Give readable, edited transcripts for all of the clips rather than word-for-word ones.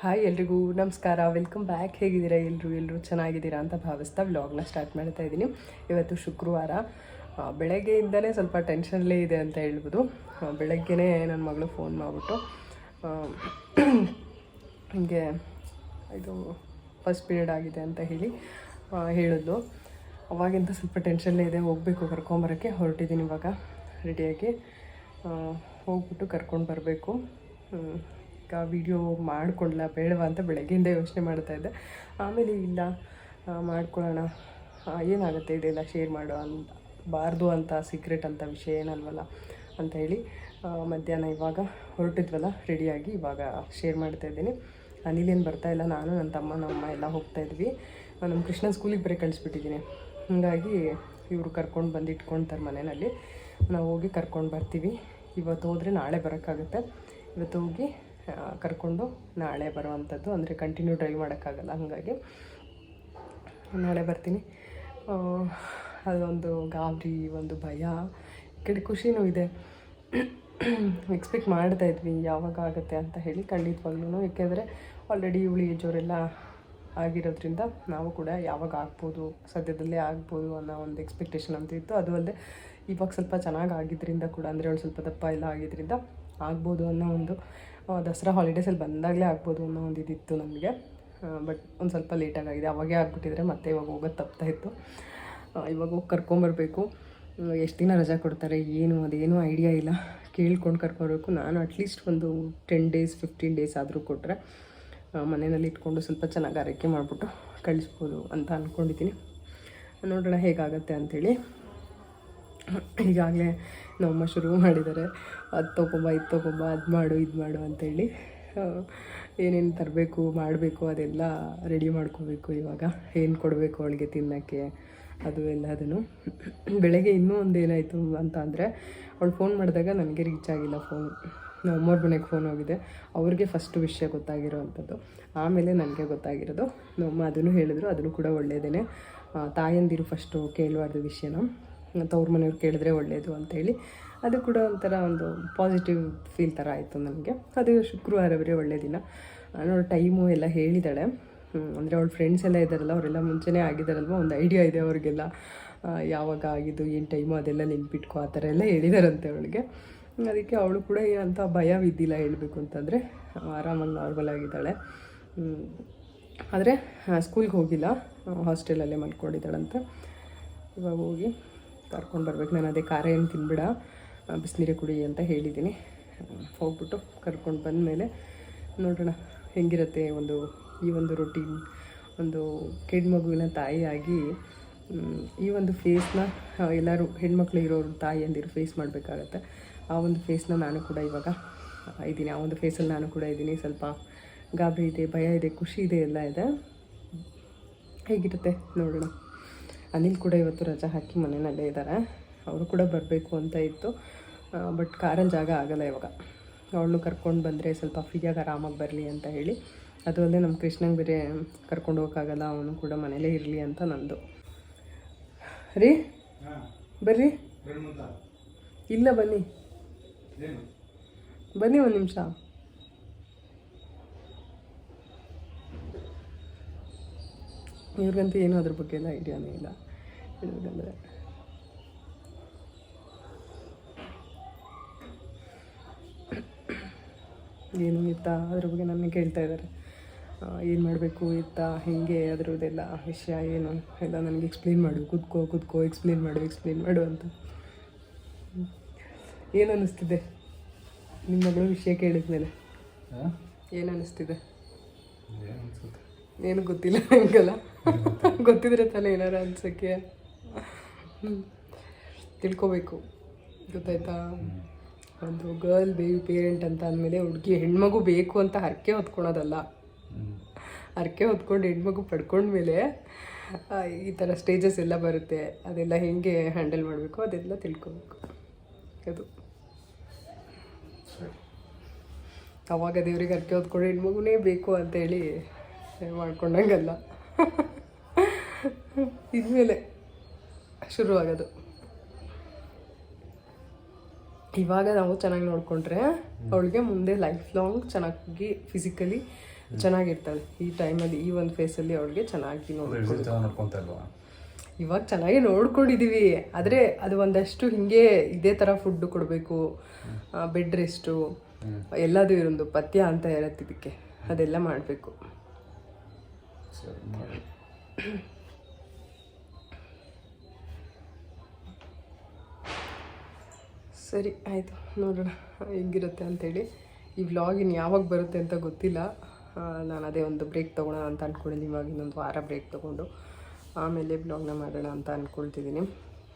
Hi ಎಲ್ರಿಗೂ ನಮಸ್ಕಾರ, welcome back. ಹೇಗಿದ್ದೀರಾ ಎಲ್ಲರೂ ಚೆನ್ನಾಗಿದ್ದೀರಾ ಅಂತ ಭಾವಿಸ್ತಾ ವ್ಲಾಗ್ನ ಸ್ಟಾರ್ಟ್ ಮಾಡ್ತಾ ಇದ್ದೀನಿ. ಇವತ್ತು ಶುಕ್ರವಾರ. ಬೆಳಗ್ಗೆಯಿಂದಲೇ ಸ್ವಲ್ಪ ಟೆನ್ಷನ್ಲೇ ಇದೆ ಅಂತ ಹೇಳ್ಬೋದು. ಬೆಳಗ್ಗೆನೇ ನನ್ನ ಮಗಳು ಫೋನ್ ಮಾಡಿಬಿಟ್ಟು ಹಿಂಗೆ ಇದು ಫಸ್ಟ್ ಪೀರಿಯಡ್ ಆಗಿದೆ ಅಂತ ಹೇಳಿದ್ಲು. ಅವಾಗಿಂದ ಸ್ವಲ್ಪ ಟೆನ್ಷನ್ಲೇ ಇದೆ. ಹೋಗಬೇಕು, ಕರ್ಕೊಂಬರೋಕ್ಕೆ ಹೊರಟಿದ್ದೀನಿ ಇವಾಗ ರೆಡಿಯಾಗಿ. ಹೋಗ್ಬಿಟ್ಟು ಕರ್ಕೊಂಡು ಬರಬೇಕು. ಈಗ ವೀಡಿಯೋ ಮಾಡ್ಕೊಳ್ಳ ಬೇಡವಾ ಅಂತ ಬೆಳಗ್ಗೆಯಿಂದ ಯೋಚನೆ ಮಾಡ್ತಾಯಿದ್ದೆ. ಆಮೇಲೆ ಇಲ್ಲ ಮಾಡ್ಕೊಳ್ಳೋಣ, ಏನಾಗುತ್ತೆ ಇದೆಲ್ಲ ಶೇರ್ ಮಾಡೋ ಬಾರ್ದು ಅಂತ ಸೀಕ್ರೆಟ್ ಅಂತ ವಿಷಯ ಏನಲ್ವಲ್ಲ ಅಂತ ಹೇಳಿ ಮಧ್ಯಾಹ್ನ ಇವಾಗ ಹೊರಟಿದ್ವಲ್ಲ ರೆಡಿಯಾಗಿ ಇವಾಗ ಶೇರ್ ಮಾಡ್ತಾಯಿದ್ದೀನಿ. ಅನಿಲೇನು ಬರ್ತಾಯಿಲ್ಲ, ನಾನು ನನ್ನ ತಮ್ಮ ನಮ್ಮ ಎಲ್ಲ ಹೋಗ್ತಾಯಿದ್ವಿ. ನಮ್ಮ ಕೃಷ್ಣ ಸ್ಕೂಲಿಗೆ ಬರೀ ಕಳಿಸ್ಬಿಟ್ಟಿದ್ದೀನಿ. ಹಾಗಾಗಿ ಇವರು ಕರ್ಕೊಂಡು ಬಂದು ಇಟ್ಕೊಳ್ತಾರೆ ಮನೆಯಲ್ಲಿ. ನಾವು ಹೋಗಿ ಕರ್ಕೊಂಡು ಬರ್ತೀವಿ. ಇವತ್ತು ಹೋದರೆ ನಾಳೆ ಬರೋಕ್ಕಾಗುತ್ತೆ. ಇವತ್ತು ಹೋಗಿ ಕರ್ಕೊಂಡು ನಾಳೆ ಬರೋವಂಥದ್ದು, ಅಂದರೆ ಕಂಟಿನ್ಯೂ ಡ್ರೈವ್ ಮಾಡೋಕ್ಕಾಗಲ್ಲ. ಹಾಗಾಗಿ ನಾಳೆ ಬರ್ತೀನಿ. ಅದೊಂದು ಗಾಬರಿ, ಒಂದು ಭಯ, ಈ ಕಡೆ ಖುಷಿನೂ ಇದೆ. ಎಕ್ಸ್ಪೆಕ್ಟ್ ಮಾಡ್ತಾಯಿದ್ವಿ ಯಾವಾಗ ಆಗುತ್ತೆ ಅಂತ ಹೇಳಿ, ಖಂಡಿತವಾಗ್ಲೂ. ಏಕೆಂದರೆ ಆಲ್ರೆಡಿ ಇವಳು ಏಜವರೆಲ್ಲ ಆಗಿರೋದ್ರಿಂದ ನಾವು ಕೂಡ ಯಾವಾಗ ಆಗ್ಬೋದು, ಸದ್ಯದಲ್ಲೇ ಆಗ್ಬೋದು ಅನ್ನೋ ಒಂದು ಎಕ್ಸ್ಪೆಕ್ಟೇಷನ್ ಅಂತ ಇತ್ತು. ಅದು ಅಲ್ಲದೆ ಇವಾಗ ಸ್ವಲ್ಪ ಚೆನ್ನಾಗಿ ಆಗಿದ್ದರಿಂದ ಕೂಡ, ಅಂದರೆ ಅವಳು ಸ್ವಲ್ಪ ದಪ್ಪ ಎಲ್ಲ ಆಗಿದ್ದರಿಂದ ಆಗ್ಬೋದು ಅನ್ನೋ ಒಂದು, ದಸರಾ ಹಾಲಿಡೇಸಲ್ಲಿ ಬಂದಾಗಲೇ ಆಗ್ಬೋದು ಅನ್ನೋ ಒಂದು ಇದಿತ್ತು ನಮಗೆ. ಬಟ್ ಒಂದು ಸ್ವಲ್ಪ ಲೇಟಾಗಿದೆ. ಅವಾಗೇ ಆಗಿಬಿಟ್ಟಿದ್ರೆ ಮತ್ತೆ ಇವಾಗ ಹೋಗೋದು ತಪ್ತಾಯಿತ್ತು. ಇವಾಗ ಹೋಗಿ ಕರ್ಕೊಂಬರ್ಬೇಕು. ಎಷ್ಟು ದಿನ ರಜಾ ಕೊಡ್ತಾರೆ ಅದೇನೂ ಐಡಿಯಾ ಇಲ್ಲ. ಕೇಳ್ಕೊಂಡು ಕರ್ಕೊಬರ್ಬೇಕು. ನಾನು ಅಟ್ಲೀಸ್ಟ್ ಒಂದು 10 days 15 days ಆದರೂ ಕೊಟ್ಟರೆ ಮನೆಯಲ್ಲಿ ಇಟ್ಕೊಂಡು ಸ್ವಲ್ಪ ಚೆನ್ನಾಗಿ ಆರೈಕೆ ಮಾಡಿಬಿಟ್ಟು ಕಳಿಸ್ಬೋದು ಅಂತ ಅಂದ್ಕೊಂಡಿದ್ದೀನಿ. ನೋಡೋಣ ಹೇಗಾಗತ್ತೆ ಅಂಥೇಳಿ. ಈಗಾಗಲೇ ನಮ್ಮಮ್ಮ ಶುರು ಮಾಡಿದ್ದಾರೆ, ಅದು ತೊಗೊಂಬ ಇದು ತೊಗೊಂಬ, ಅದು ಮಾಡು ಇದು ಮಾಡು ಅಂಥೇಳಿ. ಏನೇನು ತರಬೇಕು ಮಾಡಬೇಕು ಅದೆಲ್ಲ ರೆಡಿ ಮಾಡ್ಕೋಬೇಕು. ಇವಾಗ ಏನು ಕೊಡಬೇಕು ಅವಳಿಗೆ ತಿನ್ನೋಕ್ಕೆ, ಅದು ಎಲ್ಲದನ್ನು. ಬೆಳಗ್ಗೆ ಇನ್ನೂ ಒಂದು ಏನಾಯಿತು ಅಂತ ಅಂದರೆ, ಅವಳು ಫೋನ್ ಮಾಡಿದಾಗ ನನಗೆ ರೀಚ್ ಆಗಿಲ್ಲ ಫೋನು. ನಮ್ಮವ್ರ ಮನೆಗೆ ಫೋನ್ ಹೋಗಿದೆ. ಅವ್ರಿಗೆ ಫಸ್ಟು ವಿಷಯ ಗೊತ್ತಾಗಿರೋ ಅಂಥದ್ದು, ಆಮೇಲೆ ನನಗೆ ಗೊತ್ತಾಗಿರೋದು. ನಮ್ಮಮ್ಮ ಅದನ್ನು ಹೇಳಿದ್ರು, ಅದನ್ನು ಕೂಡ ಒಳ್ಳೆಯದೇ. ತಾಯಂದಿರು ಫಸ್ಟು ಕೇಳಬಾರ್ದು ವಿಷಯನ, ತವ್ರ ಮನೆಯವ್ರು ಕೇಳಿದ್ರೆ ಒಳ್ಳೆಯದು ಅಂಥೇಳಿ. ಅದು ಕೂಡ ಒಂಥರ ಒಂದು ಪಾಸಿಟಿವ್ ಫೀಲ್ ಥರ ಆಯಿತು ನನಗೆ. ಅದು ಶುಕ್ರವಾರ ಬರೀ ಒಳ್ಳೆಯ ದಿನ. ನೋಡಿ ಟೈಮು ಎಲ್ಲ ಹೇಳಿದ್ದಾಳೆ. ಅಂದರೆ ಅವಳ ಫ್ರೆಂಡ್ಸ್ ಎಲ್ಲ ಇದ್ದಾರಲ್ಲ, ಅವರೆಲ್ಲ ಮುಂಚೆನೇ ಆಗಿದ್ದಾರಲ್ವ, ಒಂದು ಐಡಿಯಾ ಇದೆ ಅವ್ರಿಗೆಲ್ಲ ಯಾವಾಗ ಆಗಿದ್ದು, ಏನು ಟೈಮು ಅದೆಲ್ಲ ನೆನ್ಪಿಟ್ಕೊ ಆ ಥರ ಎಲ್ಲ ಹೇಳಿದಾರಂತೆ ಅವಳಿಗೆ. ಅದಕ್ಕೆ ಅವಳು ಕೂಡ ಏನಂತ ಭಯವಿದ್ದಿಲ್ಲ ಹೇಳಬೇಕು ಅಂತಂದರೆ, ಆರಾಮಾಗಿ ನಾರ್ಮಲ್ ಆಗಿದ್ದಾಳೆ. ಆದರೆ ಸ್ಕೂಲ್ಗೆ ಹೋಗಿಲ್ಲ, ಹಾಸ್ಟೆಲಲ್ಲೇ ಮಲ್ಕೊಂಡಿದ್ದಾಳಂತೆ. ಇವಾಗ ಹೋಗಿ ಕರ್ಕೊಂಡು ಬರ್ಬೇಕು. ನಾನು ಅದೇ ಖಾರ ಏನು ತಿನ್ಬಿಡ, ಬಿಸಿನೀರೇ ಕುಡಿ ಅಂತ ಹೇಳಿದ್ದೀನಿ. ಹೋಗ್ಬಿಟ್ಟು ಕರ್ಕೊಂಡು ಬಂದಮೇಲೆ ನೋಡೋಣ ಹೆಂಗಿರುತ್ತೆ ಈ ಒಂದು ರೊಟೀನ್. ಒಂದು ಹೆಣ್ಮಗುವಿನ ತಾಯಿಯಾಗಿ ಈ ಒಂದು ಫೇಸ್ನ ಎಲ್ಲರೂ ಹೆಣ್ಮಕ್ಳು ಇರೋರು ತಾಯಿಯಂದಿರು ಫೇಸ್ ಮಾಡಬೇಕಾಗತ್ತೆ. ಆ ಒಂದು ಫೇಸ್ನ ನಾನು ಕೂಡ ಇವಾಗ ಇದ್ದೀನಿ. ಆ ಒಂದು ಫೇಸಲ್ಲಿ ನಾನು ಕೂಡ ಇದ್ದೀನಿ. ಸ್ವಲ್ಪ ಗಾಬರಿ ಇದೆ, ಭಯ ಇದೆ, ಖುಷಿ ಇದೆ, ಎಲ್ಲ ಇದೆ. ಹೇಗಿರುತ್ತೆ ನೋಡೋಣ. ಅನಿಲ್ ಕೂಡ ಇವತ್ತು ರಜಾ ಹಾಕಿ ಮನೆಯಲ್ಲೇ ಇದ್ದಾರೆ. ಅವರು ಕೂಡ ಬರಬೇಕು ಅಂತ ಇತ್ತು, ಬಟ್ ಕಾರಲ್ಲಿ ಜಾಗ ಆಗಲ್ಲ ಇವಾಗ. ಅವಳನ್ನು ಕರ್ಕೊಂಡು ಬಂದರೆ ಸ್ವಲ್ಪ ಫ್ರೀಯಾಗಿ ಆರಾಮಾಗಿ ಬರಲಿ ಅಂತ ಹೇಳಿ. ಅದು ಅಲ್ಲದೆ ನಮ್ಮ ಕೃಷ್ಣಂಗೆ ಬೇರೆ ಕರ್ಕೊಂಡು ಹೋಗೋಕ್ಕಾಗಲ್ಲ, ಅವನು ಕೂಡ ಮನೇಲೇ ಇರಲಿ ಅಂತ ನಂದು. ರೀ ಬರ್ರಿ, ಇಲ್ಲ ಬನ್ನಿ ಒಂದು ನಿಮಿಷ. ಇವ್ರಿಗಂತೂ ಏನೂ ಅದ್ರ ಬಗ್ಗೆ ಎಲ್ಲ ಐಡಿಯಾನೇ ಇಲ್ಲ ಹೇಳೋದಂದರೆ. ಏನು ಇತ್ತ ಅದ್ರ ಬಗ್ಗೆ ನನ್ನ ಕೇಳ್ತಾ ಇದ್ದಾರೆ. ಏನು ಮಾಡಬೇಕು ಇತ್ತ, ಹೇಗೆ ಅದರದ್ದೆಲ್ಲ ವಿಷಯ ಏನು ಎಲ್ಲ ನನಗೆ ಎಕ್ಸ್ಪ್ಲೇನ್ ಮಾಡು, ಕೂತ್ಕೋ ಎಕ್ಸ್ಪ್ಲೇನ್ ಮಾಡು ಅಂತ. ಏನು ಅನ್ನಿಸ್ತಿದೆ ನಿಮ್ಮ ಮಗಳು ವಿಷಯ ಕೇಳಿದ್ಮೇಲೆ? ಏನು ಅನ್ನಿಸ್ತಿದೆ? ಏನು ಗೊತ್ತಿಲ್ಲ ನಿಮಗೆಲ್ಲ, ಗೊತ್ತಿದ್ರೆ ತಾನೇ ಏನಾರು ಅನ್ಸೋಕ್ಕೆ. ತಿಳ್ಕೊಬೇಕು, ಗೊತ್ತಾಯ್ತಾ? ಒಂದು ಗರ್ಲ್ ಬೇಬಿ ಪೇರೆಂಟ್ ಅಂತ ಅಂದಮೇಲೆ ಹುಡುಗಿ ಹೆಣ್ಮಗು ಬೇಕು ಅಂತ ಹರಕೆ ಹೊತ್ಕೊಳೋದಲ್ಲ. ಹರಕೆ ಹೊತ್ಕೊಂಡು ಹೆಣ್ಮಗು ಪಡ್ಕೊಂಡ್ಮೇಲೆ ಈ ಥರ ಸ್ಟೇಜಸ್ ಎಲ್ಲ ಬರುತ್ತೆ. ಅದೆಲ್ಲ ಹೇಗೆ ಹ್ಯಾಂಡಲ್ ಮಾಡಬೇಕು ಅದೆಲ್ಲ ತಿಳ್ಕೊಬೇಕು. ಅದು ಅವಾಗ ದೇವ್ರಿಗೆ ಹರಕೆ ಹೊತ್ಕೊಂಡು ಹೆಣ್ಮಗುನೇ ಬೇಕು ಅಂತೇಳಿ ಮಾಡ್ಕೊಂಡಂಗಲ್ಲ. ಇದ್ಮೇಲೆ ಶುರುವಾಗೋದು. ಇವಾಗ ನಾವು ಚೆನ್ನಾಗಿ ನೋಡಿಕೊಂಡ್ರೆ ಅವಳಿಗೆ ಮುಂದೆ ಲೈಫ್ ಲಾಂಗ್ ಚೆನ್ನಾಗಿ ಫಿಸಿಕಲಿ ಚೆನ್ನಾಗಿರ್ತಾಳೆ ಈ ಟೈಮಲ್ಲಿ, ಈ ಒಂದು ಫೇಸಲ್ಲಿ ಅವಳಿಗೆ ಚೆನ್ನಾಗಿ ನೋಡ್ಕೊತಾ ಇವಾಗ ಚೆನ್ನಾಗಿ ನೋಡ್ಕೊಂಡಿದ್ದೀವಿ. ಆದರೆ ಅದು ಒಂದಷ್ಟು ಹಿಂಗೆ ಇದೇ ಥರ ಫುಡ್ಡು ಕೊಡಬೇಕು, ಬೆಡ್ ರೆಸ್ಟು ಎಲ್ಲದೂ ಇರೊಂದು ಪಥ್ಯ ಅಂತ ಇರತ್ತೆ ಇದಕ್ಕೆ, ಅದೆಲ್ಲ ಮಾಡಬೇಕು. ಸರಿ ಆಯಿತು, ನೋಡೋಣ ಹೆಂಗಿರುತ್ತೆ ಅಂಥೇಳಿ. ಈ ವ್ಲಾಗ್ ಇನ್ನು ಯಾವಾಗ ಬರುತ್ತೆ ಅಂತ ಗೊತ್ತಿಲ್ಲ. ನಾನು ಅದೇ ಒಂದು ಬ್ರೇಕ್ ತೊಗೊಳ್ಳೋಣ ಅಂತ ಅಂದ್ಕೊಂಡಿದ್ದೀನಿ. ಇವಾಗ ಇನ್ನೊಂದು ವಾರ ಬ್ರೇಕ್ ತೊಗೊಂಡು ಆಮೇಲೆ ಬ್ಲಾಗ್ನ ಮಾಡೋಣ ಅಂತ ಅಂದ್ಕೊಳ್ತಿದ್ದೀನಿ.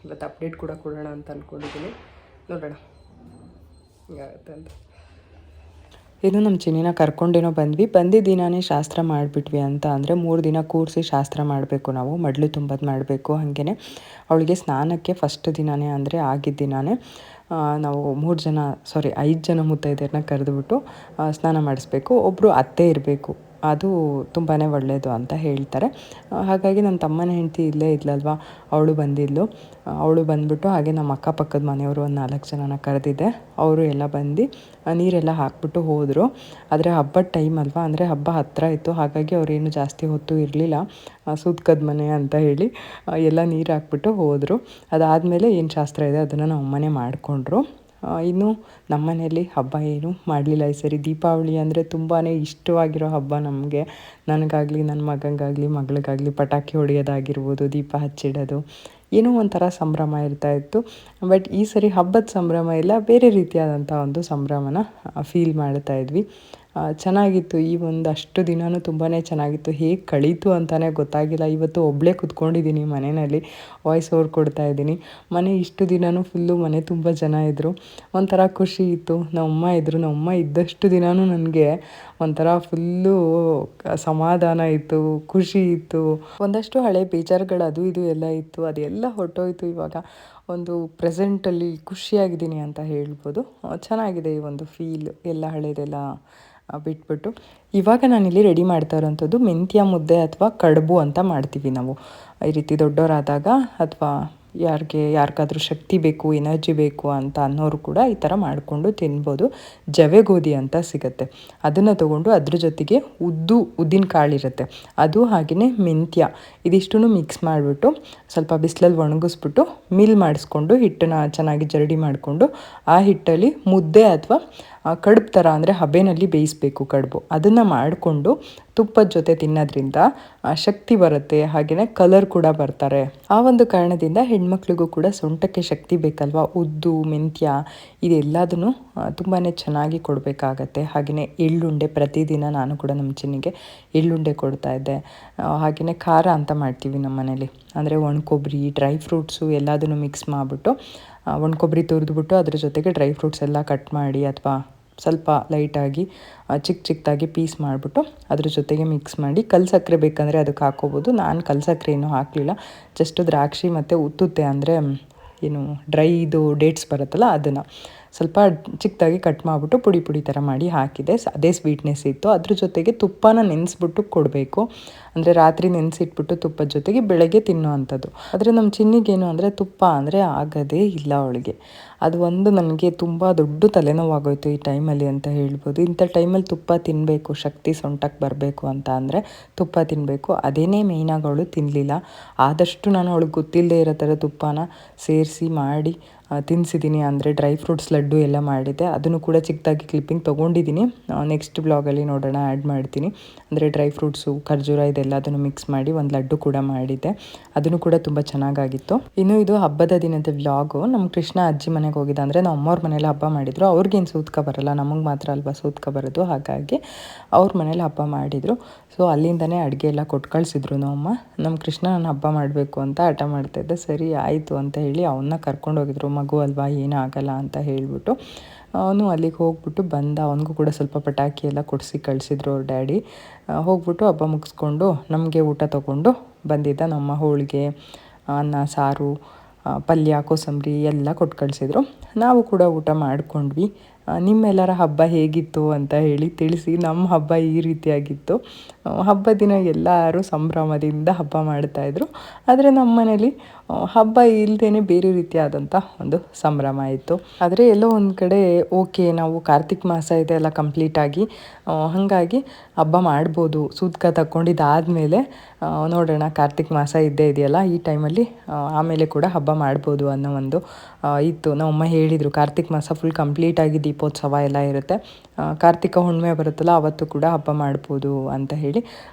ಇವತ್ತು ಅಪ್ಡೇಟ್ ಕೂಡ ಕೊಡೋಣ ಅಂತ ಅಂದ್ಕೊಂಡಿದ್ದೀನಿ. ನೋಡೋಣ ಹಿಂಗಾಗುತ್ತೆ ಅಂತ. ಏನು ನಮ್ಮ ಚಿನ್ನಿನ ಕರ್ಕೊಂಡೇನೋ ಬಂದಿದ್ದ ದಿನಾನೇ ಶಾಸ್ತ್ರ ಮಾಡಿಬಿಟ್ವಿ ಅಂತ ಅಂದರೆ 3 ದಿನ ಕೂರಿಸಿ ಶಾಸ್ತ್ರ ಮಾಡಬೇಕು ನಾವು, ಮಡ್ಲು ತುಂಬೋದು ಮಾಡಬೇಕು. ಹಾಗೆಯೇ ಅವಳಿಗೆ ಸ್ನಾನಕ್ಕೆ ಫಸ್ಟ್ ದಿನವೇ ಅಂದರೆ ಆಗಿದ್ದ ದಿನಾನೇ ನಾವು 5 ಜನ ಮುತ್ತೈದೆಯರನ್ನ ಕರೆದುಬಿಟ್ಟು ಸ್ನಾನ ಮಾಡಿಸ್ಬೇಕು. ಒಬ್ಬರು ಅತ್ತೆ ಇರಬೇಕು, ಅದು ತುಂಬಾ ಒಳ್ಳೆಯದು ಅಂತ ಹೇಳ್ತಾರೆ. ಹಾಗಾಗಿ ನನ್ನ ತಮ್ಮನ ಹೆಂಡತಿ ಇಲ್ಲೇ ಇದ್ಲಲ್ವ, ಅವಳು ಬಂದಿದ್ಲು. ಅವಳು ಬಂದುಬಿಟ್ಟು ಹಾಗೆ ನಮ್ಮ ಅಕ್ಕಪಕ್ಕದ ಮನೆಯವರು ಒಂದು 4 ಜನನ ಕರೆದಿದ್ದೆ. ಅವರು ಎಲ್ಲ ಬಂದು ನೀರೆಲ್ಲ ಹಾಕ್ಬಿಟ್ಟು ಹೋದರು. ಆದರೆ ಹಬ್ಬದ ಟೈಮ್ ಅಲ್ವಾ, ಅಂದರೆ ಹಬ್ಬ ಹತ್ತಿರ ಇತ್ತು. ಹಾಗಾಗಿ ಅವರೇನು ಜಾಸ್ತಿ ಹೊತ್ತು ಇರಲಿಲ್ಲ. ಸೂತ್ಕದ ಮನೆ ಅಂತ ಹೇಳಿ ಎಲ್ಲ ನೀರು ಹಾಕ್ಬಿಟ್ಟು ಹೋದರು. ಅದಾದಮೇಲೆ ಏನು ಶಾಸ್ತ್ರ ಇದೆ ಅದನ್ನು ನಮ್ಮ ಅಮ್ಮನೇ ಮಾಡಿಕೊಂಡ್ರು. ಇನ್ನು ನಮ್ಮ ಮನೆಯಲ್ಲಿ ಹಬ್ಬ ಏನೂ ಮಾಡಲಿಲ್ಲ ಈ ಸರಿ. ದೀಪಾವಳಿ ಅಂದರೆ ತುಂಬಾ ಇಷ್ಟವಾಗಿರೋ ಹಬ್ಬ ನಮಗೆ, ನನಗಾಗಲಿ ನನ್ನ ಮಗನಿಗಾಗಲಿ ಮಗಳಿಗಾಗಲಿ ಪಟಾಕಿ ಹೊಡೆಯೋದಾಗಿರ್ಬೋದು, ದೀಪ ಹಚ್ಚಿಡೋದು, ಏನೋ ಒಂಥರ ಸಂಭ್ರಮ ಇರ್ತಾಯಿತ್ತು. ಬಟ್ ಈ ಸರಿ ಹಬ್ಬದ ಸಂಭ್ರಮ ಇಲ್ಲ, ಬೇರೆ ರೀತಿಯಾದಂಥ ಒಂದು ಸಂಭ್ರಮನ ಫೀಲ್ ಮಾಡ್ತಾಯಿದ್ವಿ. ಚೆನ್ನಾಗಿತ್ತು. ಈ ಒಂದಷ್ಟು ದಿನವೂ ತುಂಬಾ ಚೆನ್ನಾಗಿತ್ತು. ಹೇಗೆ ಕಳೀತು ಅಂತಲೇ ಗೊತ್ತಾಗಿಲ್ಲ. ಇವತ್ತು ಒಬ್ಬಳೇ ಕೂತ್ಕೊಂಡಿದ್ದೀನಿ ಮನೆಯಲ್ಲಿ, ವಾಯ್ಸ್ ಓವರ್ ಕೊಡ್ತಾಯಿದ್ದೀನಿ. ಮನೆ ಇಷ್ಟು ದಿನವೂ ಫುಲ್ಲು ಮನೆ ತುಂಬ ಜನ ಇದ್ದರು, ಒಂಥರ ಖುಷಿ ಇತ್ತು. ನಮ್ಮಮ್ಮ ಇದ್ದರು, ನಮ್ಮಮ್ಮ ಇದ್ದಷ್ಟು ದಿನವೂ ನನಗೆ ಒಂಥರ ಫುಲ್ಲು ಸಮಾಧಾನ ಇತ್ತು, ಖುಷಿ ಇತ್ತು. ಒಂದಷ್ಟು ಹಳೆ ಬೇಜಾರುಗಳು ಅದು ಇದು ಎಲ್ಲ ಇತ್ತು, ಅದೆಲ್ಲ ಹೊರಟೋಯ್ತು. ಇವಾಗ ಒಂದು ಪ್ರೆಸೆಂಟಲ್ಲಿ ಖುಷಿಯಾಗಿದ್ದೀನಿ ಅಂತ ಹೇಳ್ಬೋದು. ಚೆನ್ನಾಗಿದೆ ಈ ಒಂದು ಫೀಲ್, ಎಲ್ಲ ಹಳೇದೆಲ್ಲ ಬಿಟ್ಬಿಟ್ಟು. ಇವಾಗ ನಾನಿಲ್ಲಿ ರೆಡಿ ಮಾಡ್ತಾ ಇರೋಂಥದ್ದು ಮೆಂತ್ಯ ಮುದ್ದೆ ಅಥವಾ ಕಡುಬು ಅಂತ ಮಾಡ್ತೀವಿ ನಾವು. ಈ ರೀತಿ ದೊಡ್ಡವರಾದಾಗ ಅಥವಾ ಯಾರಿಗಾದ್ರೂ ಶಕ್ತಿ ಬೇಕು, ಎನರ್ಜಿ ಬೇಕು ಅಂತ ಅನ್ನೋರು ಕೂಡ ಈ ಥರ ಮಾಡಿಕೊಂಡು ತಿನ್ಬೋದು. ಜವೆ ಗೋಧಿ ಅಂತ ಸಿಗುತ್ತೆ, ಅದನ್ನು ತೊಗೊಂಡು ಅದ್ರ ಜೊತೆಗೆ ಉದ್ದಿನ ಕಾಳಿರುತ್ತೆ ಅದು, ಹಾಗೆಯೇ ಮೆಂತ್ಯ, ಇದಿಷ್ಟೂ ಮಿಕ್ಸ್ ಮಾಡಿಬಿಟ್ಟು ಸ್ವಲ್ಪ ಬಿಸಿಲಲ್ಲಿ ಒಣಗಿಸ್ಬಿಟ್ಟು ಮಿಲ್ ಮಾಡಿಸ್ಕೊಂಡು ಹಿಟ್ಟನ್ನು ಚೆನ್ನಾಗಿ ಜರಡಿ ಮಾಡಿಕೊಂಡು ಆ ಹಿಟ್ಟಲ್ಲಿ ಮುದ್ದೆ ಅಥವಾ ಕಡುಬು ಥರ ಅಂದರೆ ಹಬೆನಲ್ಲಿ ಬೇಯಿಸಬೇಕು ಕಡುಬು. ಅದನ್ನು ಮಾಡಿಕೊಂಡು ತುಪ್ಪದ ಜೊತೆ ತಿನ್ನೋದ್ರಿಂದ ಶಕ್ತಿ ಬರುತ್ತೆ, ಹಾಗೆಯೇ ಕಲರ್ ಕೂಡ ಬರ್ತಾರೆ. ಆ ಒಂದು ಕಾರಣದಿಂದ ಹೆಣ್ಮಕ್ಳಿಗೂ ಕೂಡ ಸೊಂಟಕ್ಕೆ ಶಕ್ತಿ ಬೇಕಲ್ವ, ಉದ್ದು ಮೆಂತ್ಯ ಇದೆಲ್ಲದನ್ನು ತುಂಬಾ ಚೆನ್ನಾಗಿ ಕೊಡಬೇಕಾಗತ್ತೆ. ಹಾಗೆಯೇ ಎಳ್ಳುಂಡೆ, ಪ್ರತಿದಿನ ನಾನು ಕೂಡ ನಮ್ಮ ಚಿನ್ನಿಗೆ ಎಳ್ಳುಂಡೆ ಕೊಡ್ತಾಯಿದ್ದೆ. ಹಾಗೆಯೇ ಖಾರ ಅಂತ ಮಾಡ್ತೀವಿ ನಮ್ಮ ಮನೇಲಿ, ಅಂದರೆ ಒಣಕೊಬ್ಬರಿ, ಡ್ರೈ ಫ್ರೂಟ್ಸು ಎಲ್ಲದನ್ನು ಮಿಕ್ಸ್ ಮಾಡಿಬಿಟ್ಟು, ಒಣಕೊಬ್ಬರಿ ತುರಿದ್ಬಿಟ್ಟು ಅದ್ರ ಜೊತೆಗೆ ಡ್ರೈ ಫ್ರೂಟ್ಸ್ ಎಲ್ಲ ಕಟ್ ಮಾಡಿ ಅಥವಾ ಸ್ವಲ್ಪ ಲೈಟಾಗಿ ಚಿಕ್ಕದಾಗಿ ಪೀಸ್ ಮಾಡಿಬಿಟ್ಟು ಅದ್ರ ಜೊತೆಗೆ ಮಿಕ್ಸ್ ಮಾಡಿ, ಕಲ್ಲು ಸಕ್ಕರೆ ಬೇಕಂದರೆ ಅದಕ್ಕೆ ಹಾಕ್ಕೋಬೋದು. ನಾನು ಕಲ್ಲು ಸಕ್ಕರೆ ಏನೂ ಹಾಕಲಿಲ್ಲ, ಜಸ್ಟ್ ದ್ರಾಕ್ಷಿ ಮತ್ತು ಉತ್ತುತ್ತೆ ಅಂದರೆ ಏನು ಡ್ರೈದು ಡೇಟ್ಸ್ ಬರುತ್ತಲ್ಲ ಅದನ್ನು ಸ್ವಲ್ಪ ಚಿಕ್ಕದಾಗಿ ಕಟ್ ಮಾಡಿಬಿಟ್ಟು ಪುಡಿ ಥರ ಮಾಡಿ ಹಾಕಿದೆ. ಅದೇ ಸ್ವೀಟ್ನೆಸ್ ಇತ್ತು. ಅದ್ರ ಜೊತೆಗೆ ತುಪ್ಪನ ನೆನೆಸ್ಬಿಟ್ಟು ಕೊಡಬೇಕು, ಅಂದರೆ ರಾತ್ರಿ ನೆನೆಸಿಟ್ಬಿಟ್ಟು ತುಪ್ಪದ ಜೊತೆಗೆ ಬೆಳಗ್ಗೆ ತಿನ್ನೋ ಅಂಥದ್ದು. ಆದರೆ ನಮ್ಮ ಚಿನ್ನಿಗೇನು ಅಂದರೆ ತುಪ್ಪ ಅಂದರೆ ಆಗೋದೇ ಇಲ್ಲ ಅವಳಿಗೆ. ಅದು ಒಂದು ನನಗೆ ತುಂಬ ದೊಡ್ಡ ತಲೆನೋವಾಗೋಯ್ತು ಈ ಟೈಮಲ್ಲಿ ಅಂತ ಹೇಳ್ಬೋದು. ಇಂಥ ಟೈಮಲ್ಲಿ ತುಪ್ಪ ತಿನ್ನಬೇಕು, ಶಕ್ತಿ ಸೊಂಟಕ್ಕೆ ಬರಬೇಕು ಅಂತ ಅಂದರೆ ತುಪ್ಪ ತಿನ್ನಬೇಕು. ಅದೇನೇ ಮೇಯ್ನಾಗಿ ಅವಳು ತಿನ್ನಲಿಲ್ಲ. ಆದಷ್ಟು ನಾನು ಅವಳಿಗೆ ಗೊತ್ತಿಲ್ಲದೆ ಇರೋ ಥರ ತುಪ್ಪನ ಸೇರಿಸಿ ಮಾಡಿ ತಿನ್ನಿಸಿದ್ದೀನಿ. ಅಂದರೆ ಡ್ರೈ ಫ್ರೂಟ್ಸ್ ಲಡ್ಡು ಎಲ್ಲ ಮಾಡಿದ್ದೆ, ಅದನ್ನು ಕೂಡ ಚಿಕ್ಕದಾಗಿ ಕ್ಲಿಪ್ಪಿಂಗ್ ತೊಗೊಂಡಿದ್ದೀನಿ. ನೆಕ್ಸ್ಟ್ ಬ್ಲಾಗಲ್ಲಿ ನೋಡೋಣ, ಆ್ಯಡ್ ಮಾಡ್ತೀನಿ. ಅಂದರೆ ಡ್ರೈ ಫ್ರೂಟ್ಸು, ಖರ್ಜೂರ ಇದೆಲ್ಲ ಅದನ್ನು ಮಿಕ್ಸ್ ಮಾಡಿ ಒಂದು ಲಡ್ಡು ಕೂಡ ಮಾಡಿದ್ದೆ, ಅದನ್ನು ಕೂಡ ತುಂಬ ಚೆನ್ನಾಗಾಗಿತ್ತು. ಇನ್ನು ಇದು ಹಬ್ಬದ ದಿನದ ವ್ಲಾಗು. ನಮ್ಮ ಕೃಷ್ಣ ಅಜ್ಜಿ ಮನೆಗೆ ಹೋಗಿದ್ದ, ಅಂದರೆ ನಮ್ಮ ಅಮ್ಮವ್ರ ಮನೇಲಿ ಹಬ್ಬ ಮಾಡಿದರು. ಅವ್ರಿಗೇನು ಸೂತ್ಕ ಬರಲ್ಲ, ನಮಗೆ ಮಾತ್ರ ಅಲ್ವಾ ಸೂತ್ಕ ಬರೋದು. ಹಾಗಾಗಿ ಅವ್ರ ಮನೇಲಿ ಹಬ್ಬ ಮಾಡಿದರು. ಸೊ ಅಲ್ಲಿಂದನೇ ಅಡುಗೆ ಎಲ್ಲ ಕೊಟ್ಟು ಕಳಿಸಿದ್ರು ನಮ್ಮಮ್ಮ. ನಮ್ಮ ಕೃಷ್ಣ ನಾನು ಹಬ್ಬ ಮಾಡಬೇಕು ಅಂತ ಹಠ ಮಾಡ್ತಾಯಿದ್ದೆ. ಸರಿ ಆಯಿತು ಅಂತ ಹೇಳಿ ಅವನ್ನ ಕರ್ಕೊಂಡೋಗಿದ್ರು. ಮಗು ಅಲ್ವಾ ಏನೂ ಆಗಲ್ಲ ಅಂತ ಹೇಳಿಬಿಟ್ಟು ಅವನು ಅಲ್ಲಿಗೆ ಹೋಗ್ಬಿಟ್ಟು ಬಂದ. ಅವನಿಗೂ ಕೂಡ ಸ್ವಲ್ಪ ಪಟಾಕಿ ಎಲ್ಲ ಕೊಡಿಸಿ ಕಳಿಸಿದ್ರು ಅವ್ರ ಡ್ಯಾಡಿ. ಹೋಗ್ಬಿಟ್ಟು ಹಬ್ಬ ಮುಗಿಸ್ಕೊಂಡು ನಮಗೆ ಊಟ ತೊಗೊಂಡು ಬಂದಿದ್ದ. ನಮ್ಮ ಹೋಳಿಗೆ, ಅನ್ನ ಸಾರು, ಪಲ್ಯ, ಕೋಸಂಬರಿ ಎಲ್ಲ ಕೊಟ್ಟು ಕಳಿಸಿದ್ರು. ನಾವು ಕೂಡ ಊಟ ಮಾಡ್ಕೊಂಡ್ವಿ. ನಿಮ್ಮೆಲ್ಲರ ಹಬ್ಬ ಹೇಗಿತ್ತು ಅಂತ ಹೇಳಿ ತಿಳಿಸಿ. ನಮ್ಮ ಹಬ್ಬ ಈ ರೀತಿಯಾಗಿತ್ತು. ಹಬ್ಬದ ದಿನ ಎಲ್ಲರೂ ಸಂಭ್ರಮದಿಂದ ಹಬ್ಬ ಮಾಡ್ತಾಯಿದ್ರು. ಆದರೆ ನಮ್ಮ ಮನೇಲಿ ಹಬ್ಬ ಇಲ್ಲದೇ ಬೇರೆ ರೀತಿಯಾದಂಥ ಒಂದು ಸಂಭ್ರಮ ಇತ್ತು. ಆದರೆ ಎಲ್ಲೋ ಒಂದು ಕಡೆ ಓಕೆ, ನಾವು ಕಾರ್ತಿಕ್ ಮಾಸ ಇದೆ ಎಲ್ಲ ಕಂಪ್ಲೀಟಾಗಿ, ಹಾಗಾಗಿ ಹಬ್ಬ ಮಾಡ್ಬೋದು. ಸೂತ್ಕ ತಗೊಂಡಿದ್ದಾದಮೇಲೆ ನೋಡೋಣ, ಕಾರ್ತಿಕ್ ಮಾಸ ಇದ್ದೇ ಇದೆಯಲ್ಲ ಈ ಟೈಮಲ್ಲಿ, ಆಮೇಲೆ ಕೂಡ ಹಬ್ಬ ಮಾಡ್ಬೋದು ಅನ್ನೋ ಒಂದು ಇತ್ತು. ನಮ್ಮಮ್ಮ ಹೇಳಿದರು, ಕಾರ್ತಿಕ್ ಮಾಸ ಫುಲ್ ಕಂಪ್ಲೀಟಾಗಿ ದೀಪೋತ್ಸವ ಎಲ್ಲ ಇರುತ್ತೆ, ಕಾರ್ತಿಕ ಹುಣ್ಣಿಮೆ ಬರುತ್ತಲ್ಲ ಅವತ್ತು ಕೂಡ ಹಬ್ಬ ಮಾಡ್ಬೋದು ಅಂತ ಹೇಳಿ.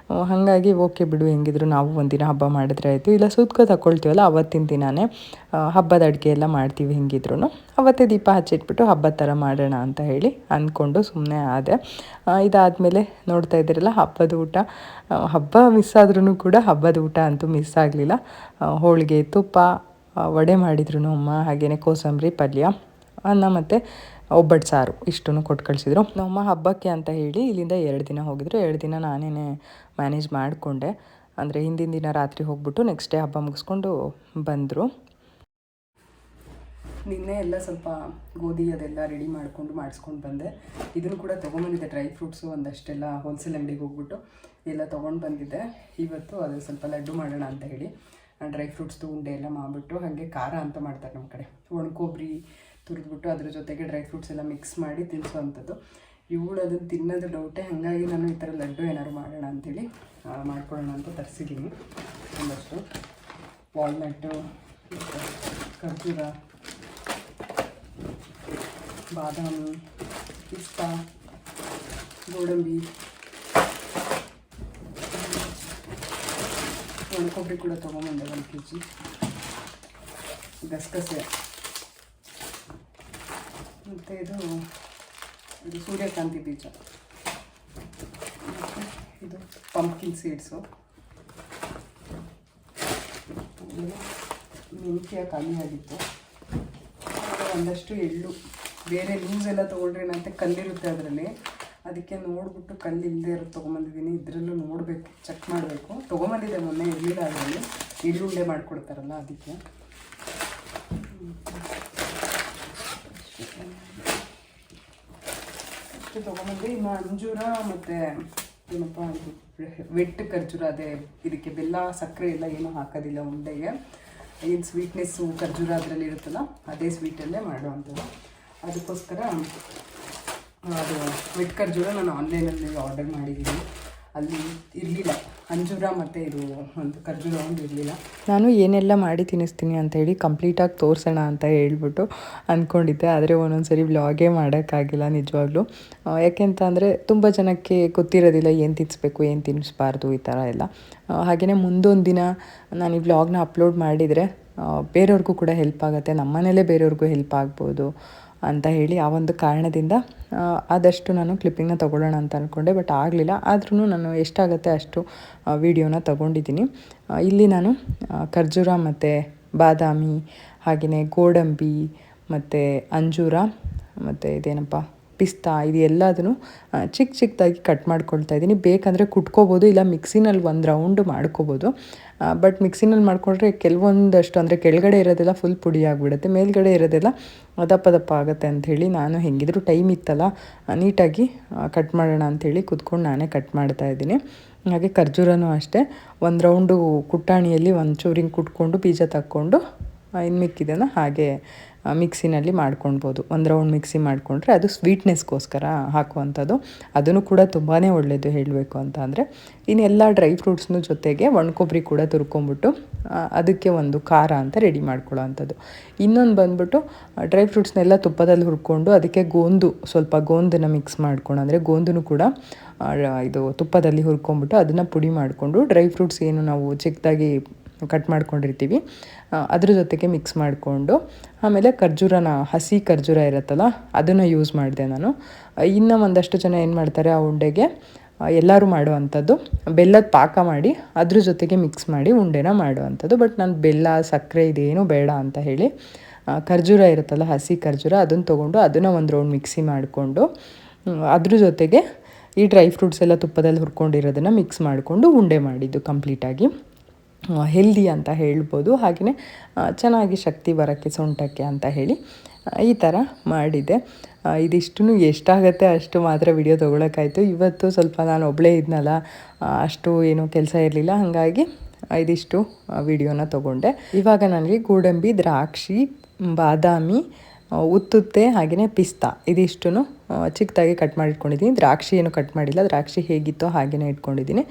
ಹಾಗಾಗಿ ಓಕೆ ಬಿಡು, ಹೆಂಗಿದ್ರು ನಾವು ಒಂದಿನ ಹಬ್ಬ ಮಾಡಿದ್ರೆ ಆಯಿತು, ಇಲ್ಲ ಸೂತ್ಕ ತಗೊಳ್ತೀವಲ್ಲ ಅವತ್ತಿನ ದಿನಾನೇ ಹಬ್ಬದ ಅಡುಗೆ ಎಲ್ಲ ಮಾಡ್ತೀವಿ, ಹೆಂಗಿದ್ರು ಅವತ್ತೇ ದೀಪ ಹಚ್ಚಿಟ್ಬಿಟ್ಟು ಹಬ್ಬದ ಥರ ಮಾಡೋಣ ಅಂತ ಹೇಳಿ ಅಂದ್ಕೊಂಡು ಸುಮ್ಮನೆ ಆದೆ. ಇದಾದಮೇಲೆ ನೋಡ್ತಾ ಇದ್ದೀರಲ್ಲ ಹಬ್ಬದ ಊಟ. ಹಬ್ಬ ಮಿಸ್ ಆದ್ರೂ ಕೂಡ ಹಬ್ಬದ ಊಟ ಅಂತೂ ಮಿಸ್ ಆಗಲಿಲ್ಲ. ಹೋಳಿಗೆ, ತುಪ್ಪ, ವಡೆ ಮಾಡಿದ್ರು ಅಮ್ಮ, ಹಾಗೆಯೇ ಕೋಸಂಬರಿ ಪಲ್ಯ, ಅನ್ನ ಮತ್ತು ಒಬ್ಬಟ್ಟು ಸಾರು ಇಷ್ಟನ್ನು ಕೊಟ್ಟು ಕಳಿಸಿದ್ರು. ನಮ್ಮಮ್ಮ ಹಬ್ಬಕ್ಕೆ ಅಂತ ಹೇಳಿ ಇಲ್ಲಿಂದ 2 ದಿನ ಹೋಗಿದ್ರು. 2 ದಿನ ನಾನೇ ಮ್ಯಾನೇಜ್ ಮಾಡಿಕೊಂಡೆ. ಅಂದರೆ ಹಿಂದಿನ ದಿನ ರಾತ್ರಿ ಹೋಗ್ಬಿಟ್ಟು ನೆಕ್ಸ್ಟ್ ಡೇ ಹಬ್ಬ ಮುಗಿಸ್ಕೊಂಡು ಬಂದರು. ನಿನ್ನೆ ಎಲ್ಲ ಸ್ವಲ್ಪ ಗೋಧಿ ಅದೆಲ್ಲ ರೆಡಿ ಮಾಡಿಸ್ಕೊಂಡು ಬಂದೆ. ಇದನ್ನು ಕೂಡ ತೊಗೊಂಬಂದಿದ್ದೆ, ಡ್ರೈ ಫ್ರೂಟ್ಸು ಒಂದಷ್ಟೆಲ್ಲ ಹೋಲ್ಸೇಲ್ ಅಂಗಡಿಗೆ ಹೋಗ್ಬಿಟ್ಟು ಎಲ್ಲ ತೊಗೊಂಡು ಬಂದಿದ್ದೆ. ಇವತ್ತು ಅದು ಸ್ವಲ್ಪ ಲಡ್ಡು ಮಾಡೋಣ ಅಂತ ಹೇಳಿ ಡ್ರೈ ಫ್ರೂಟ್ಸ್ದು ಉಂಡೆ ಎಲ್ಲ ಮಾಡಿಬಿಟ್ಟು, ಹಾಗೆ ಖಾರ ಅಂತ ಮಾಡ್ತಾರೆ ನಮ್ಮ ಕಡೆ, ಒಣಕೊಬ್ಬರಿ ತುರಿದ್ಬಿಟ್ಟು ಅದ್ರ ಜೊತೆಗೆ ಡ್ರೈ ಫ್ರೂಟ್ಸ್ ಎಲ್ಲ ಮಿಕ್ಸ್ ಮಾಡಿ ತಿನ್ನಿಸೋವಂಥದ್ದು. ಇವಳು ಅದನ್ನು ತಿನ್ನೋದು ಡೌಟೇ, ಹಾಗಾಗಿ ನಾನು ಈ ಥರ ಲಡ್ಡು ಏನಾದ್ರು ಮಾಡೋಣ ಅಂಥೇಳಿ ಮಾಡ್ಕೊಳ್ಳೋಣ ಅಂತ ತರಿಸಿದ್ದೀನಿ. ಒಂದಷ್ಟು ವಾಲ್ನಟ್ಟು, ಖರ್ಜೂರ, ಬಾದಾಮಿ, ಪಿಸ್ತಾ, ಗೋಡಂಬಿ, ಒಣಕೊಬ್ಬರಿ ಕೂಡ ತೊಗೊಂಬಂದೆ 1 kg, ಗಸಗಸೆ, ಮತ್ತು ಇದು ಸೂರ್ಯಕಾಂತಿ ಬೀಜ, ಮತ್ತು ಇದು ಪಂಪ್ಕಿನ್ ಸೀಡ್ಸು, ಮೆಂತ್ಯ ಖಾಲಿ ಆಗಿತ್ತು, ಒಂದಷ್ಟು ಎಳ್ಳು. ಬೇರೆ ಲೂಸ್ ಎಲ್ಲ ತೊಗೊಳ್ರಿ ಏನಂತೆ ಕಲ್ಲಿರುತ್ತೆ ಅದರಲ್ಲಿ, ಅದಕ್ಕೆ ನೋಡಿಬಿಟ್ಟು ಕಲ್ಲು ಇಲ್ಲದೆ ಇರೋದು ತೊಗೊಂಬಂದಿದ್ದೀನಿ. ಇದರಲ್ಲೂ ನೋಡಬೇಕು, ಚೆಕ್ ಮಾಡಬೇಕು. ತೊಗೊಂಬಂದಿದ್ದೆ ಮೊನ್ನೆ, ಇರಲಿಲ್ಲ ಅದರಲ್ಲಿ, ಎಳ್ಳುಂಡೆ ಮಾಡಿಕೊಡ್ತಾರಲ್ಲ ಅದಕ್ಕೆ. ಅಷ್ಟು ತೊಗೊಂಬಂದು ಇನ್ನು ಅಂಜೂರ ಮತ್ತು ಏನಪ್ಪ ವೆಟ್ ಖರ್ಜೂರ, ಅದೇ ಇದಕ್ಕೆ ಬೆಲ್ಲ ಸಕ್ಕರೆ ಎಲ್ಲ ಏನೂ ಹಾಕೋದಿಲ್ಲ ಉಂಡೆಗೆ. ಏನು ಸ್ವೀಟ್ನೆಸ್ಸು ಖರ್ಜೂರ ಅದರಲ್ಲಿ ಇರುತ್ತಲ್ಲ ಅದೇ ಸ್ವೀಟಲ್ಲೇ ಮಾಡುವಂಥದ್ದು. ಅದಕ್ಕೋಸ್ಕರ ಅದು ವೆಟ್ ಖರ್ಜೂರ ನಾನು ಆನ್ಲೈನಲ್ಲಿ ಆರ್ಡರ್ ಮಾಡಿದ್ದೀನಿ. ಅಲ್ಲಿ ಇರಲಿಲ್ಲ, ಅಂಜೂರ ಮತ್ತು ಇದು ಒಂದು ಖರ್ಜೂರ ಒಂದು ಇರಲಿಲ್ಲ. ನಾನು ಏನೆಲ್ಲ ಮಾಡಿ ತಿನ್ನಿಸ್ತೀನಿ ಅಂತ ಹೇಳಿ ಕಂಪ್ಲೀಟಾಗಿ ತೋರಿಸೋಣ ಅಂತ ಹೇಳ್ಬಿಟ್ಟು ಅಂದ್ಕೊಂಡಿದ್ದೆ. ಆದರೆ ಒಂದೊಂದು ಸರಿ ವ್ಲಾಗೇ ಮಾಡೋಕ್ಕಾಗಿಲ್ಲ ನಿಜವಾಗ್ಲೂ. ಯಾಕೆಂತ ಅಂದರೆ ತುಂಬ ಜನಕ್ಕೆ ಗೊತ್ತಿರೋದಿಲ್ಲ ಏನು ತಿನ್ನಿಸ್ಬೇಕು, ಏನು ತಿನ್ನಿಸ್ಬಾರ್ದು ಈ ಥರ ಎಲ್ಲ. ಹಾಗೆಯೇ ಮುಂದೊಂದು ದಿನ ನಾನು ಈ ವ್ಲಾಗ್ನ ಅಪ್ಲೋಡ್ ಮಾಡಿದರೆ ಬೇರೆಯವ್ರಿಗೂ ಕೂಡ ಹೆಲ್ಪ್ ಆಗುತ್ತೆ, ನಮ್ಮ ಮನೇಲೇ ಬೇರೆಯವ್ರಿಗೂ ಹೆಲ್ಪ್ ಆಗ್ಬೋದು ಅಂತ ಹೇಳಿ ಆ ಒಂದು ಕಾರಣದಿಂದ ಆದಷ್ಟು ನಾನು ಕ್ಲಿಪ್ಪಿಂಗ್ನ ತೊಗೊಳ್ಳೋಣ ಅಂತ ಅಂದ್ಕೊಂಡೆ. ಬಟ್ ಆಗಲಿಲ್ಲ. ಆದ್ರೂ ನಾನು ಎಷ್ಟಾಗುತ್ತೆ ಅಷ್ಟು ವೀಡಿಯೋನ ತೊಗೊಂಡಿದ್ದೀನಿ. ಇಲ್ಲಿ ನಾನು ಖರ್ಜೂರ ಮತ್ತು ಬಾದಾಮಿ, ಹಾಗೆಯೇ ಗೋಡಂಬಿ ಮತ್ತು ಅಂಜೂರ ಮತ್ತು ಇದೇನಪ್ಪ ಪಿಸ್ತಾ, ಇದು ಎಲ್ಲದನ್ನು ಚಿಕ್ಕದಾಗಿ ಕಟ್ ಮಾಡ್ಕೊಳ್ತಾ ಇದ್ದೀನಿ. ಬೇಕಂದರೆ ಕುಟ್ಕೋಬೋದು, ಇಲ್ಲ ಮಿಕ್ಸಿನಲ್ಲಿ ಒಂದು ರೌಂಡ್ ಮಾಡ್ಕೋಬೋದು. ಬಟ್ ಮಿಕ್ಸಿನಲ್ಲಿ ಮಾಡಿಕೊಂಡ್ರೆ ಕೆಲವೊಂದಷ್ಟು ಅಂದರೆ ಕೆಳಗಡೆ ಇರೋದೆಲ್ಲ ಫುಲ್ ಪುಡಿ ಆಗಿಬಿಡುತ್ತೆ, ಮೇಲ್ಗಡೆ ಇರೋದೆಲ್ಲ ದಪ್ಪ ಆಗುತ್ತೆ ಅಂಥೇಳಿ ನಾನು ಹೆಂಗಿದ್ರು ಟೈಮ್ ಇತ್ತಲ್ಲ ನೀಟಾಗಿ ಕಟ್ ಮಾಡೋಣ ಅಂಥೇಳಿ ಕೂತ್ಕೊಂಡು ನಾನೇ ಕಟ್ ಮಾಡ್ತಾಯಿದ್ದೀನಿ. ಹಾಗೆ ಖರ್ಜೂರನೂ ಅಷ್ಟೇ, ಒಂದು ರೌಂಡು ಕುಟ್ಟಾಣಿಯಲ್ಲಿ ಒಂಚೂರು ಹಿಂಗೆ ಕುಟ್ಕೊಂಡು ಬೀಜ ತಕ್ಕೊಂಡು ಇನ್ನು ಮಿಕ್ಕಿದೆನ ಹಾಗೆ ಮಿಕ್ಸಿನಲ್ಲಿ ಮಾಡ್ಕೊಳ್ಬೋದು. ಒಂದು ರೌಂಡ್ ಮಿಕ್ಸಿ ಮಾಡಿಕೊಂಡ್ರೆ ಅದು ಸ್ವೀಟ್ನೆಸ್ಗೋಸ್ಕರ ಹಾಕುವಂಥದ್ದು. ಅದನ್ನು ಕೂಡ ತುಂಬಾ ಒಳ್ಳೆಯದು ಹೇಳಬೇಕು ಅಂತ ಅಂದರೆ. ಇನ್ನೆಲ್ಲ ಡ್ರೈ ಫ್ರೂಟ್ಸ್ನ ಜೊತೆಗೆ ಒಣಕೊಬ್ಬರಿ ಕೂಡ ತುರ್ಕೊಂಬಿಟ್ಟು ಅದಕ್ಕೆ ಒಂದು ಖಾರ ಅಂತ ರೆಡಿ ಮಾಡ್ಕೊಳ್ಳೋ ಅಂಥದ್ದು. ಇನ್ನೊಂದು ಬಂದ್ಬಿಟ್ಟು ಡ್ರೈ ಫ್ರೂಟ್ಸ್ನೆಲ್ಲ ತುಪ್ಪದಲ್ಲಿ ಹುರ್ಕೊಂಡು ಅದಕ್ಕೆ ಸ್ವಲ್ಪ ಗೋಂದನ್ನು ಮಿಕ್ಸ್ ಮಾಡ್ಕೊಂಡು, ಅಂದರೆ ಗೋಂದೂ ಕೂಡ ಇದು ತುಪ್ಪದಲ್ಲಿ ಹುರ್ಕೊಂಬಿಟ್ಟು ಅದನ್ನು ಪುಡಿ ಮಾಡಿಕೊಂಡು ಡ್ರೈ ಫ್ರೂಟ್ಸ್ ಏನು ನಾವು ಚಿಕ್ಕದಾಗಿ ಕಟ್ ಮಾಡ್ಕೊಂಡಿರ್ತೀವಿ ಅದ್ರ ಜೊತೆಗೆ ಮಿಕ್ಸ್ ಮಾಡಿಕೊಂಡು, ಆಮೇಲೆ ಹಸಿ ಖರ್ಜೂರ ಇರುತ್ತಲ್ಲ ಅದನ್ನು ಯೂಸ್ ಮಾಡಿದೆ ನಾನು. ಇನ್ನು ಒಂದಷ್ಟು ಜನ ಏನು ಮಾಡ್ತಾರೆ, ಆ ಉಂಡೆಗೆ ಎಲ್ಲರೂ ಮಾಡುವಂಥದ್ದು ಬೆಲ್ಲದ ಪಾಕ ಮಾಡಿ ಅದ್ರ ಜೊತೆಗೆ ಮಿಕ್ಸ್ ಮಾಡಿ ಉಂಡೆನ ಮಾಡುವಂಥದ್ದು. ಬಟ್ ನಾನು ಬೆಲ್ಲ ಸಕ್ಕರೆ ಇದೇನೂ ಬೇಡ ಅಂತ ಹೇಳಿ ಖರ್ಜೂರ ಇರುತ್ತಲ್ಲ, ಹಸಿ ಖರ್ಜೂರ ಅದನ್ನು ತೊಗೊಂಡು ಅದನ್ನು ಒಂದು ರೌಂಡ್ ಮಿಕ್ಸಿ ಮಾಡಿಕೊಂಡು ಅದ್ರ ಜೊತೆಗೆ ಈ ಡ್ರೈ ಫ್ರೂಟ್ಸ್ ಎಲ್ಲ ತುಪ್ಪದಲ್ಲಿ ಹುರ್ಕೊಂಡಿರೋದನ್ನು ಮಿಕ್ಸ್ ಮಾಡಿಕೊಂಡು ಉಂಡೆ ಮಾಡಿದ್ದು. ಕಂಪ್ಲೀಟಾಗಿ ಹೆಲ್ದಿ ಅಂತ ಹೇಳ್ಬೋದು. ಹಾಗೆಯೇ ಚೆನ್ನಾಗಿ ಶಕ್ತಿ ಬರೋಕ್ಕೆ ಸೊಂಟಕ್ಕೆ ಅಂತ ಹೇಳಿ ಈ ಥರ ಮಾಡಿದ್ದೆ. ಇದಿಷ್ಟು ಎಷ್ಟಾಗುತ್ತೆ ಅಷ್ಟು ಮಾತ್ರ ವಿಡಿಯೋ ತೊಗೊಳಕ್ಕಾಯಿತು. ಇವತ್ತು ಸ್ವಲ್ಪ ನಾನು ಒಬ್ಬಳೇ ಇದ್ನಲ್ಲ, ಅಷ್ಟು ಏನೂ ಕೆಲಸ ಇರಲಿಲ್ಲ, ಹಾಗಾಗಿ ಇದಿಷ್ಟು ವಿಡಿಯೋನ ತೊಗೊಂಡೆ. ಇವಾಗ ನನಗೆ ಗೋಡಂಬಿ, ದ್ರಾಕ್ಷಿ, ಬಾದಾಮಿ, ಉತ್ತುತ್ತೆ ಹಾಗೆಯೇ ಪಿಸ್ತಾ ಇದಿಷ್ಟು ಚಿಕ್ಕದಾಗಿ ಕಟ್ ಮಾಡಿ ಇಟ್ಕೊಂಡಿದ್ದೀನಿ. ದ್ರಾಕ್ಷಿ ಏನು ಕಟ್ ಮಾಡಿಲ್ಲ, ದ್ರಾಕ್ಷಿ ಹೇಗಿತ್ತೋ ಹಾಗೆಯೇ ಇಟ್ಕೊಂಡಿದ್ದೀನಿ.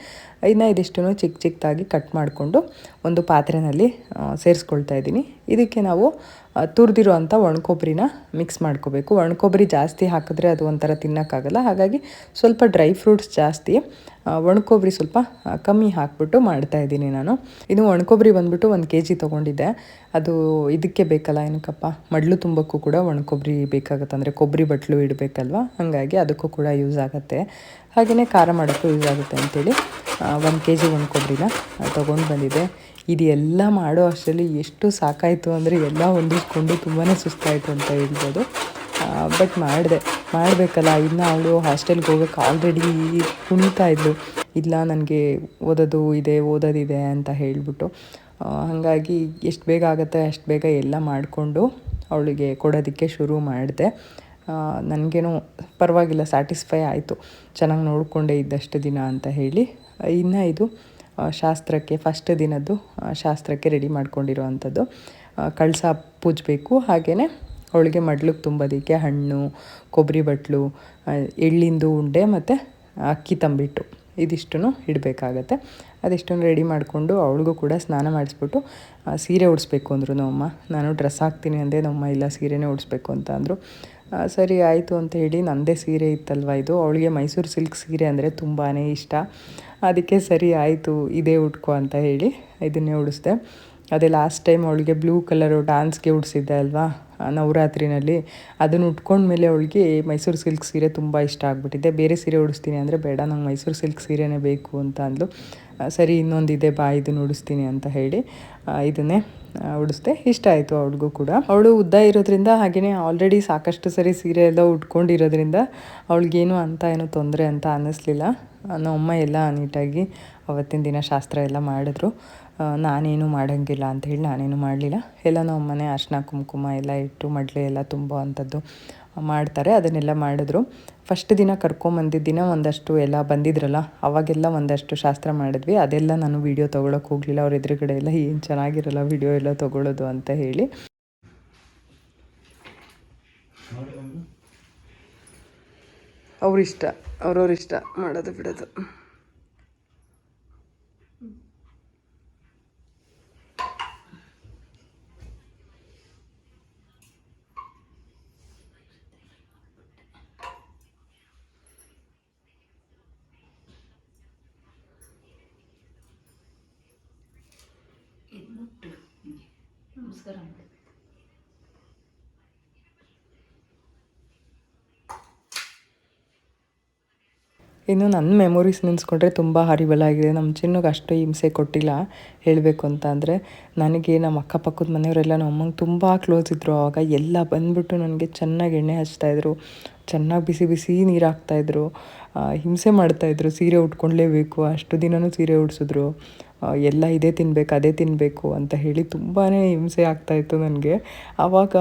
ಇನ್ನು ಇದಿಷ್ಟು ಚಿಕ್ಕದಾಗಿ ಕಟ್ ಮಾಡಿಕೊಂಡು ಒಂದು ಪಾತ್ರೆಯಲ್ಲಿ ಸೇರಿಸ್ಕೊಳ್ತಾ ಇದ್ದೀನಿ. ಇದಕ್ಕೆ ನಾವು ತುರಿದಿರೋ ಅಂಥ ಒಣಕೊಬ್ಬರಿನ ಮಿಕ್ಸ್ ಮಾಡ್ಕೋಬೇಕು. ಒಣಕೊಬ್ಬರಿ ಜಾಸ್ತಿ ಹಾಕಿದ್ರೆ ಅದು ಒಂಥರ ತಿನ್ನೋಕ್ಕಾಗಲ್ಲ, ಹಾಗಾಗಿ ಸ್ವಲ್ಪ ಡ್ರೈ ಫ್ರೂಟ್ಸ್ ಜಾಸ್ತಿ, ಒಣಕೊಬ್ಬರಿ ಸ್ವಲ್ಪ ಕಮ್ಮಿ ಹಾಕ್ಬಿಟ್ಟು ಮಾಡ್ತಾಯಿದ್ದೀನಿ ನಾನು. ಇನ್ನು ಒಣಕೊಬ್ಬರಿ ಬಂದುಬಿಟ್ಟು 1 kg ತೊಗೊಂಡಿದ್ದೆ. ಅದು ಇದಕ್ಕೆ ಬೇಕಲ್ಲ, ಏನಕ್ಕಪ್ಪ ಮಡ್ಲು ತುಂಬಕ್ಕೂ ಕೂಡ ಒಣಕೊಬ್ಬರಿ ಬೇಕಾಗುತ್ತೆ, ಅಂದರೆ ಕೊಬ್ಬರಿ ಬಟ್ಲು ಇಡಬೇಕಲ್ವ, ಹಾಗಾಗಿ ಅದಕ್ಕೂ ಕೂಡ ಯೂಸ್ ಆಗುತ್ತೆ. ಹಾಗೆಯೇ ಖಾರ ಮಾಡೋಕ್ಕೂ ಯೂಸ್ ಆಗುತ್ತೆ ಅಂಥೇಳಿ 1 kg ಒಣಕೊಬ್ಬರಿನ ತೊಗೊಂಡು ಬಂದಿದ್ದೆ. ಇದು ಎಲ್ಲ ಮಾಡೋ ಅಷ್ಟರಲ್ಲಿ ಎಷ್ಟು ಸಾಕಾಯಿತು ಅಂದರೆ ಎಲ್ಲ ಹೊಂದಿಸ್ಕೊಂಡು ತುಂಬಾ ಸುಸ್ತಾಯಿತು ಅಂತ ಹೇಳ್ಬೋದು. ಬಟ್ ಮಾಡಬೇಕಲ್ಲ. ಇನ್ನು ಅವಳು ಹಾಸ್ಟೆಲ್ಗೆ ಹೋಗೋಕ್ಕೆ ಆಲ್ರೆಡಿ ಕುಣಿತಾ ಇದ್ಲು, ಇಲ್ಲ ನನಗೆ ಓದೋದಿದೆ ಅಂತ ಹೇಳಿಬಿಟ್ಟು. ಹಾಗಾಗಿ ಎಷ್ಟು ಬೇಗ ಆಗುತ್ತೆ ಅಷ್ಟು ಬೇಗ ಎಲ್ಲ ಮಾಡಿಕೊಂಡು ಅವಳಿಗೆ ಕೊಡೋದಕ್ಕೆ ಶುರು ಮಾಡಿದೆ. ನನಗೇನೋ ಪರವಾಗಿಲ್ಲ, ಸ್ಯಾಟಿಸ್ಫೈ ಆಯಿತು, ಚೆನ್ನಾಗಿ ನೋಡಿಕೊಂಡೇ ಇದ್ದಷ್ಟು ದಿನ ಅಂತ ಹೇಳಿ. ಇನ್ನು ಇದು ಶಾಸ್ತ್ರಕ್ಕೆ ಫಸ್ಟ್ ದಿನದ್ದು ಶಾಸ್ತ್ರಕ್ಕೆ ರೆಡಿ ಮಾಡ್ಕೊಂಡಿರೋ ಅಂಥದ್ದು. ಕಳಸ ಪೂಜಬೇಕು, ಹಾಗೆಯೇ ಅವಳಿಗೆ ಮಡ್ಲಿಗೆ ತುಂಬೋದಕ್ಕೆ ಹಣ್ಣು, ಕೊಬ್ಬರಿ ಬಟ್ಲು, ಎಳ್ಳಿಂದು ಉಂಡೆ ಮತ್ತು ಅಕ್ಕಿ ತಂಬಿಟ್ಟು ಇದಿಷ್ಟು ಇಡಬೇಕಾಗತ್ತೆ. ಅದಿಷ್ಟನ್ನು ರೆಡಿ ಮಾಡಿಕೊಂಡು ಅವಳಿಗೂ ಕೂಡ ಸ್ನಾನ ಮಾಡಿಸ್ಬಿಟ್ಟು ಸೀರೆ ಉಡಿಸ್ಬೇಕು ಅಂದರು ನಮ್ಮಮ್ಮ. ನಾನು ಡ್ರೆಸ್ ಹಾಕ್ತೀನಿ ಅಂದೆ, ನಮ್ಮಮ್ಮ ಇಲ್ಲ ಸೀರೆನೇ ಉಡಿಸ್ಬೇಕು ಅಂತ ಅಂದರು. ಸರಿ ಆಯಿತು ಅಂತ ಹೇಳಿ ನನ್ನದೇ ಸೀರೆ ಇತ್ತಲ್ವ ಇದು, ಅವಳಿಗೆ ಮೈಸೂರು ಸಿಲ್ಕ್ ಸೀರೆ ಅಂದರೆ ತುಂಬಾ ಇಷ್ಟ. ಅದಕ್ಕೆ ಸರಿ ಆಯಿತು ಇದೇ ಉಟ್ಕೋ ಅಂತ ಹೇಳಿ ಇದನ್ನೇ ಉಡಿಸ್ದೆ. ಅದೇ ಲಾಸ್ಟ್ ಟೈಮ್ ಅವಳಿಗೆ ಬ್ಲೂ ಕಲರು ಡಾನ್ಸ್ಗೆ ಉಡಿಸಿದ್ದೆ ಅಲ್ವಾ ನವರಾತ್ರಿನಲ್ಲಿ, ಅದನ್ನು ಉಟ್ಕೊಂಡ್ಮೇಲೆ ಅವಳಿಗೆ ಮೈಸೂರು ಸಿಲ್ಕ್ ಸೀರೆ ತುಂಬ ಇಷ್ಟ ಆಗಿಬಿಟ್ಟಿದೆ. ಬೇರೆ ಸೀರೆ ಉಡಿಸ್ತೀನಿ ಅಂದರೆ ಬೇಡ, ನಂಗೆ ಮೈಸೂರು ಸಿಲ್ಕ್ ಸೀರೆನೇ ಬೇಕು ಅಂತ ಅಂದ್ಲು. ಸರಿ ಇನ್ನೊಂದಿದೆ ಬಾ ಇದನ್ನು ಉಡಿಸ್ತೀನಿ ಅಂತ ಹೇಳಿ ಇದನ್ನೇ ಉಡಿಸ್ದೆ. ಇಷ್ಟ ಆಯಿತು ಅವಳಿಗೂ ಕೂಡ. ಅವಳು ಉದ್ದ ಇರೋದ್ರಿಂದ ಹಾಗೆಯೇ ಆಲ್ರೆಡಿ ಸಾಕಷ್ಟು ಸರಿ ಸೀರೆ ಎಲ್ಲ ಉಟ್ಕೊಂಡಿರೋದ್ರಿಂದ ಅವಳಿಗೇನು ಅಂತ ಏನೋ ತೊಂದರೆ ಅಂತ ಅನ್ನಿಸ್ಲಿಲ್ಲ. ನಮ್ಮಮ್ಮ ಎಲ್ಲ ನೀಟಾಗಿ ಅವತ್ತಿನ ದಿನ ಶಾಸ್ತ್ರ ಎಲ್ಲ ಮಾಡಿದ್ರು. ನಾನೇನು ಮಾಡೋಂಗಿಲ್ಲ ಅಂಥೇಳಿ ನಾನೇನು ಮಾಡಲಿಲ್ಲ. ಎಲ್ಲ ನಮ್ಮನೆ ಅರ್ಶಿನ ಕುಂಕುಮ ಎಲ್ಲ ಇಟ್ಟು ಮಡ್ಲೆ ಎಲ್ಲ ತುಂಬೋ ಅಂಥದ್ದು ಮಾಡ್ತಾರೆ, ಅದನ್ನೆಲ್ಲ ಮಾಡಿದ್ರು. ಫಸ್ಟ್ ದಿನ ಕರ್ಕೊಂಬಂದಿದ್ದ ದಿನ ಒಂದಷ್ಟು ಎಲ್ಲ ಬಂದಿದ್ರಲ್ಲ, ಅವಾಗೆಲ್ಲ ಒಂದಷ್ಟು ಶಾಸ್ತ್ರ ಮಾಡಿದ್ವಿ. ಅದೆಲ್ಲ ನಾನು ವೀಡಿಯೋ ತೊಗೊಳಕ್ಕೆ ಹೋಗಲಿಲ್ಲ. ಅವ್ರ ಎದುರುಗಡೆ ಎಲ್ಲ ಏನು ಚೆನ್ನಾಗಿರಲ್ಲ ವೀಡಿಯೋ ಎಲ್ಲ ತೊಗೊಳ್ಳೋದು ಅಂತ ಹೇಳಿ. ಅವ್ರಿಷ್ಟ, ಅವ್ರವ್ರಿಷ್ಟ ಮಾಡೋದು ಬಿಡೋದು. ನಮಸ್ಕಾರ. ಇನ್ನು ನನ್ನ ಮೆಮೊರೀಸ್ ನೆನೆಸ್ಕೊಂಡ್ರೆ ತುಂಬ ಹರಿಬಲ ಆಗಿದೆ. ನಮ್ಮ ಚಿನ್ನಗೆ ಅಷ್ಟು ಹಿಂಸೆ ಕೊಟ್ಟಿಲ್ಲ ಹೇಳಬೇಕು ಅಂತ ಅಂದರೆ. ನನಗೆ ನಮ್ಮ ಅಕ್ಕಪಕ್ಕದ ಮನೆಯವರೆಲ್ಲ ನಮ್ಮ ಅಮ್ಮಂಗೆ ತುಂಬ ಕ್ಲೋಸ್ ಇದ್ದರು. ಆವಾಗ ಎಲ್ಲ ಬಂದುಬಿಟ್ಟು ನನಗೆ ಚೆನ್ನಾಗಿ ಎಣ್ಣೆ ಹಚ್ತಾಯಿದ್ರು, ಚೆನ್ನಾಗಿ ಬಿಸಿ ಬಿಸಿ ನೀರು ಹಾಕ್ತಾಯಿದ್ರು, ಹಿಂಸೆ ಮಾಡ್ತಾಯಿದ್ರು. ಸೀರೆ ಉಟ್ಕೊಳ್ಳೇಬೇಕು, ಅಷ್ಟು ದಿನವೂ ಸೀರೆ ಉಡಿಸಿದ್ರು. ಎಲ್ಲ ಇದೇ ತಿನ್ನಬೇಕು ಅದೇ ತಿನ್ನಬೇಕು ಅಂತ ಹೇಳಿ ತುಂಬಾ ಹಿಂಸೆ ಆಗ್ತಾಯಿತ್ತು ನನಗೆ. ಆವಾಗ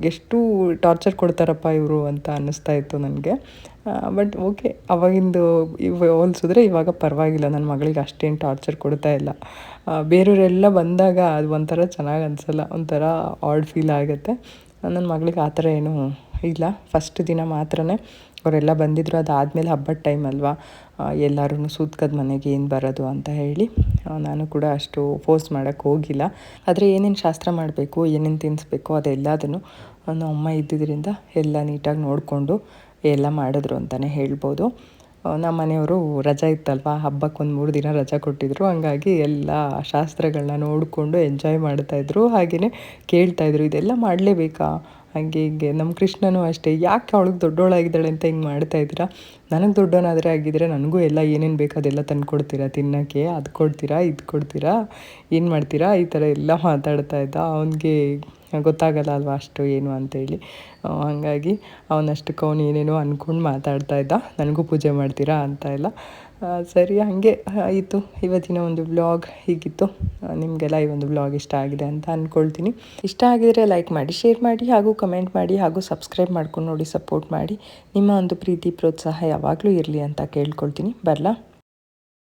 ಎಷ್ಟು ಟಾರ್ಚರ್ ಕೊಡ್ತಾರಪ್ಪ ಇವರು ಅಂತ ಅನ್ನಿಸ್ತಾ ಇತ್ತು ನನಗೆ. ಬಟ್ ಓಕೆ, ಅವಾಗಿಂದು ಹೋಲಿಸಿದ್ರೆ ಇವಾಗ ಪರವಾಗಿಲ್ಲ, ನನ್ನ ಮಗಳಿಗೆ ಅಷ್ಟೇನು ಟಾರ್ಚರ್ ಕೊಡ್ತಾ ಇಲ್ಲ. ಬೇರೆಯವರೆಲ್ಲ ಬಂದಾಗ ಅದು ಒಂಥರ ಚೆನ್ನಾಗಿ ಅನಿಸಲ್ಲ, ಒಂಥರ ಆಡ್ ಫೀಲ್ ಆಗುತ್ತೆ. ನನ್ನ ಮಗಳಿಗೆ ಆ ಥರ ಏನೂ ಇಲ್ಲ. ಫಸ್ಟ್ ದಿನ ಮಾತ್ರನೇ ಅವರೆಲ್ಲ ಬಂದಿದ್ದರು. ಅದಾದಮೇಲೆ ಹಬ್ಬದ ಟೈಮ್ ಅಲ್ವಾ, ಎಲ್ಲರೂ ಸೂತ್ಕದ ಮನೆಗೆ ಏನು ಬರೋದು ಅಂತ ಹೇಳಿ ನಾನು ಕೂಡ ಅಷ್ಟು ಫೋರ್ಸ್ ಮಾಡೋಕ್ಕೆ ಹೋಗಿಲ್ಲ. ಆದರೆ ಏನೇನು ಶಾಸ್ತ್ರ ಮಾಡಬೇಕು, ಏನೇನು ತಿನ್ನಿಸ್ಬೇಕು ಅದೆಲ್ಲದನ್ನು ನಮ್ಮ ಅಮ್ಮ ಇದ್ದಿದ್ದರಿಂದ ಎಲ್ಲ ನೀಟಾಗಿ ನೋಡಿಕೊಂಡು ಎಲ್ಲ ಮಾಡಿದ್ರು ಅಂತಲೇ ಹೇಳ್ಬೋದು. ನಮ್ಮ ಮನೆಯವರು ರಜೆ ಇತ್ತಲ್ವ, ಹಬ್ಬಕ್ಕೆ ಒಂದು 3 ದಿನ ರಜೆ ಕೊಟ್ಟಿದ್ದರು. ಹಂಗಾಗಿ ಎಲ್ಲ ಶಾಸ್ತ್ರಗಳನ್ನ ನೋಡಿಕೊಂಡು ಎಂಜಾಯ್ ಮಾಡ್ತಾಯಿದ್ರು. ಹಾಗೆಯೇ ಕೇಳ್ತಾಯಿದ್ರು, ಇದೆಲ್ಲ ಮಾಡಲೇಬೇಕಾ, ಹಾಗೆ ಹೀಗೆ. ನಮ್ಮ ಕೃಷ್ಣನೂ ಅಷ್ಟೇ, ಯಾಕೆ ಅವಳಿಗೆ ದೊಡ್ಡವಳಾಗಿದ್ದಾಳೆ ಅಂತ ಹಿಂಗೆ ಮಾಡ್ತಾಯಿದ್ದೀರಾ, ನನಗೆ ದೊಡ್ಡವನಾದರೆ ಆಗಿದ್ದರೆ ನನಗೂ ಎಲ್ಲ ಏನೇನು ಬೇಕು ಅದೆಲ್ಲ ತಂದು ಕೊಡ್ತೀರಾ ತಿನ್ನೋಕ್ಕೆ, ಅದು ಕೊಡ್ತೀರಾ ಇದು ಕೊಡ್ತೀರಾ, ಏನು ಮಾಡ್ತೀರಾ, ಈ ಥರ ಎಲ್ಲ ಮಾತಾಡ್ತಾ ಇದ್ದ. ಅವನಿಗೆ ಗೊತ್ತಾಗಲ್ಲ ಅಲ್ವಾ ಅಷ್ಟು ಏನು ಅಂತೇಳಿ. ಹಾಗಾಗಿ ಅವನಷ್ಟಕ್ಕೆ ಅವನು ಏನೇನೋ ಅಂದ್ಕೊಂಡು ಮಾತಾಡ್ತಾ ಇದ್ದ, ನನಗೂ ಪೂಜೆ ಮಾಡ್ತೀರಾ ಅಂತ ಎಲ್ಲ. ಸರಿ, ಹಾಗೆ ಆಯಿತು. ಇವತ್ತಿನ ಒಂದು ವ್ಲಾಗ್ ಹೀಗಿತ್ತು. ನಿಮಗೆಲ್ಲ ಈ ಒಂದು ವ್ಲಾಗ್ ಇಷ್ಟ ಆಗಿದೆ ಅಂತ ಅಂದ್ಕೊಳ್ತೀನಿ. ಇಷ್ಟ ಆಗಿದರೆ ಲೈಕ್ ಮಾಡಿ, ಶೇರ್ ಮಾಡಿ, ಹಾಗೂ ಕಮೆಂಟ್ ಮಾಡಿ, ಹಾಗೂ ಸಬ್ಸ್ಕ್ರೈಬ್ ಮಾಡ್ಕೊಂಡು ನೋಡಿ, ಸಪೋರ್ಟ್ ಮಾಡಿ. ನಿಮ್ಮ ಒಂದು ಪ್ರೀತಿ ಪ್ರೋತ್ಸಾಹ ಯಾವಾಗಲೂ ಇರಲಿ ಅಂತ ಕೇಳ್ಕೊಳ್ತೀನಿ. ಬರಲಾ?